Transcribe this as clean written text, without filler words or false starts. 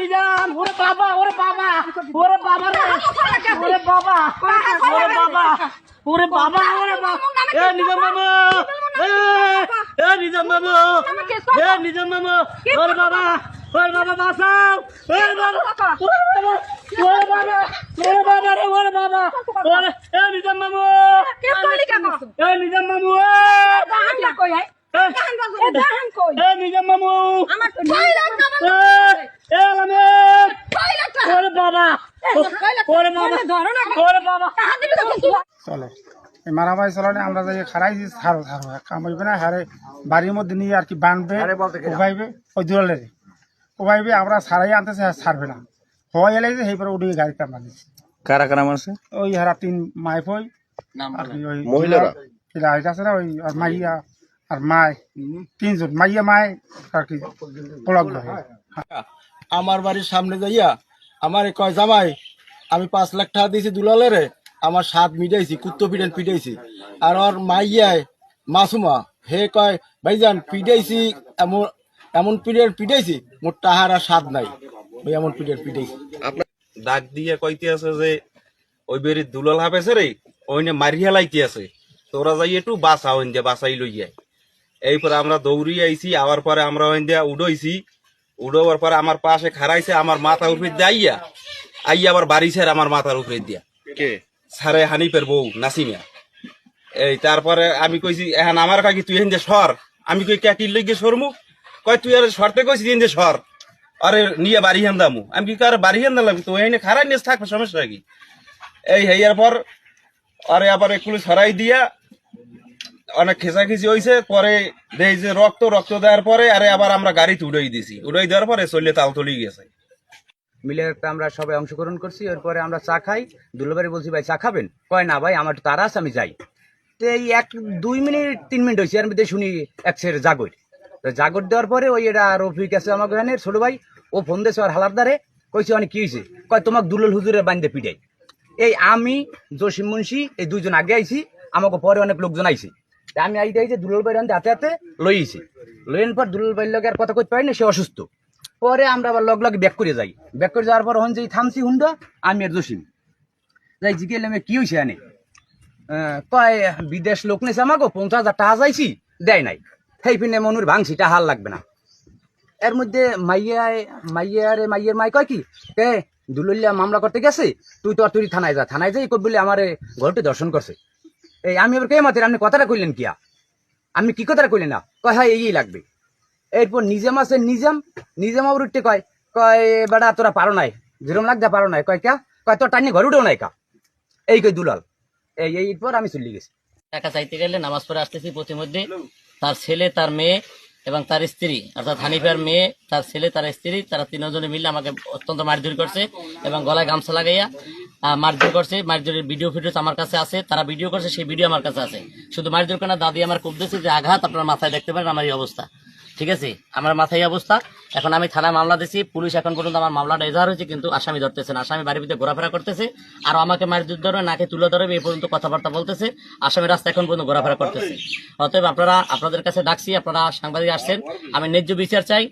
নিজাম ওরে বাবা ওরে বাবা ওরে বাবা রে ওরে বাবা ওরে বাবা ওরে বাবা ওরে বাবা এ নিজাম মামু এ নিজাম মামু এ নিজাম মামু ওরে বাবা বাঁচাও ওরে বাবা ওরে বাবা ওরে বাবা রে ওরে বাবা ওরে এ নিজাম মামু এ নিজাম মামু এ নিজাম মামু এ লামে ওরে বাবা ওরে বাবা ওরে বাবা চলে এই মারামারি চলানে আমরা যাই খারাইছি ছাড়ো ছাড়ো কাম হইবে না হারে বাড়ির মধ্যে নিয়ে আর কি বানবে কোবাইবে ওই দূরালে কোবাইবে আমরা ছাড়াই আনতেছে ছাড়বে না হওয়া এলে যে সেইপরে উঠে গাড়িতে আমরা দিচ্ছি কারা কারা মারছে ওই হারা 3 মাইফ ওই আর কি ওই মহিলারা আছে না ওই আর মাইয়া আর মায় 3 জন মাইয়া মায় আর কি পড়ক আমার বাড়ির সামনে যাইয়া আমার কয় জামাই আমি 5 লাখ টাকা দিয়েছি দুলালে রে আমার 7 মিটাইছি কুত্তো পিটান পিটাইছি আর ওর মাইয়ায় মাসুমা হে কয় ভাইজান পিটাইছি এমন এমন পিটান পিটাইছি মোর টাহার আর 7 নাই ওই এমন পিটান পিটাইছি ডাক দিয়ে কইতে আছে যে ওই বেরি দুলাল হাফেছে রে ওইনে মারিয়া লাইতে আছে তোরা যাই একটু বাসা হইন যে বাসাই লই যায় এইপরে আমরা দৌড়ি আইছি আবার পরে আমরা হইন দিয়া উড়ইছি উড়োবার পরে আমার পাশে খারাইছে আমার মাথার উপরে দিয়ে আইয়া আবার বাড়ি ছেড়ে আমার মাথার উপরে দিয়া কে সারে হানিফের বউ নাসিমিয়া এই তারপরে আমি কইছি এখন আমার কাকি তুই হেন যে সর আমি কই ক্যাটির লইগে সরমু কয় তুই আর সরতে কইছি হেন যে সর আরে নিয়ে বাড়ি হেন দামু আমি কি আর বাড়ি হেন দাম তো এনে খারাই নিয়ে থাকবে সমস্যা কি এই হেয়ার পর আরে আবার একটু সরাই দিয়া অনেক খেসাখিচি হয়েছে পরে দেই যে রক্ত রক্ত দেওয়ার পরে আরে আবার আমরা গাড়িতে উড়াই দিছি উড়াই দেওয়ার পরে চললে তাল তলি গেছে মিলে একটা আমরা সবাই অংশগ্রহণ করছি এরপরে আমরা চা খাই দুলাবাড়ি বলছি ভাই চা খাবেন কয় না ভাই আমার তারা আছে আমি যাই তো এই 1-2 মিনিট 3 মিনিট হয়েছে এর মধ্যে শুনি একসের জাগর তো জাগর দেওয়ার পরে ওই এটা রফিক আছে আমার ওখানে ছোট ভাই ও ফোন দিয়েছে আর হালারদারে কইছে অনেক কি হয়েছে কয় তোমাকে দুলাল হুজুরের বান্ধে পিটাই এই আমি জসিম মুন্সি এই 2 জন আগে আইছি আমাকে পরে অনেক লোকজন আইছি আমি আইতে আইতে দুলাল ভাই রান্ধে হাতে হাতে লইছি লইন পর দুলাল ভাইয়ের লগে আর কথা কইতে পারি না সে অসুস্থ পরে আমরা আবার লগ ব্যাক করে যাই ব্যাক করে যাওয়ার পর হন যে থামছি হুন্ডা আমি আর জসিম যাই জিজ্ঞেস আমি কি হয়েছে আনে কয় বিদেশ লোক নেছে আমাকে 50,000 টাকা যাইছি দেয় নাই সেই পিনে মনুর ভাঙছি টা হাল লাগবে না এর মধ্যে মাইয়ের মাই কয় কি কে দুলুলিয়া মামলা করতে গেছে তুই তো আর তুই থানায় যাই বলে আমার ঘরটি দর্শন করছে এই আমি এবার কে মাতের আপনি কথাটা কইলেন কিয়া আমি কি কথাটা কইলেন না কয় হ্যাঁ এই লাগবে এরপর নিজাম আছে নিজাম আবার উঠতে কয় বেটা তোরা পারো নাই যেরকম লাগতে পারো নাই কয় তোর টাইনি ঘরে উঠেও নাই কা এই কই দুলাল এইপর আমি চলে গেছি টাকা চাইতে গেলে নামাজ পড়ে আসতেছি প্রতিমধ্যে তার ছেলে তার মেয়ে এবং তার স্ত্রী অর্থাৎ হানিফার মেয়ে তার ছেলে তার স্ত্রী তারা 3 জনে মিলে আমাকে অত্যন্ত মারধর করছে এবং গলায় গামছা লাগাইয়া মারধর করছে মারধরের ভিডিও আমার কাছে আছে তারা ভিডিও করছে সেই ভিডিও আমার কাছে আছে শুধু মারধর করে না দাদি আমার খুব দিয়েছে যে আঘাত আপনার মাথায় দেখতে পারেন আমার এই অবস্থা ঠিক আছে আমার মাথায় অবস্থা এখন আমি থানায় মামলা দিছি পুলিশ এখন পর্যন্ত আমার মামলাটা এজাহার হয়েছে কিন্তু আসামি ধরতেছে না আসামি বাড়ির ভিতরে ঘোরাফেরা করতেছে আর আমাকে মারধর ধরে নাকে তুলে ধরে এই পর্যন্ত কথাবার্তা বলতেছে আসামি রাস্তা এখন পর্যন্ত ঘোরাফেরা করতেছে অতএব আপনাদের কাছে ডাকছি আপনারা সাংবাদিক আসছেন আমি ন্যায্য বিচার চাই